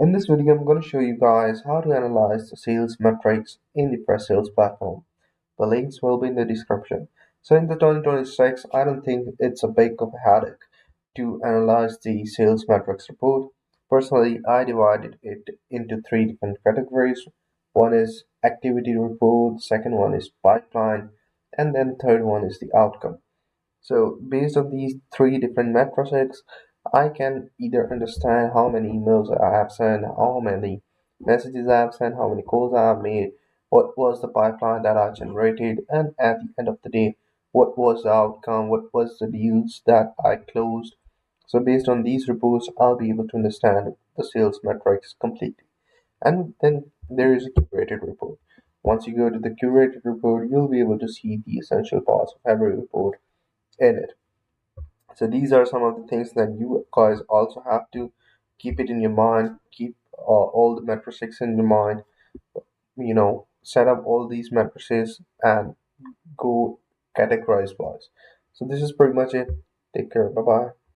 In this video, I'm going to show you guys how to analyze the sales metrics in the Freshsales platform. The links will be in the description. So in the 2026, I don't think it's a big of a headache to analyze the sales metrics report. Personally, I divided it into three different categories. One is activity report, the second one is pipeline, and then third one is the outcome. So based on these three different metrics, I can either understand how many emails I have sent, how many messages I have sent, how many calls I have made, what was the pipeline that I generated, and at the end of the day, what was the outcome, what was the deals that I closed. So based on these reports, I'll be able to understand the sales metrics completely. And then there is a curated report. Once you go to the curated report, you'll be able to see the essential parts of every report in it. So these are some of the things that you guys also have to keep it in your mind, keep all the metrics in your mind, set up all these matrices and go categorize wise. So this is pretty much it. Take care. Bye bye.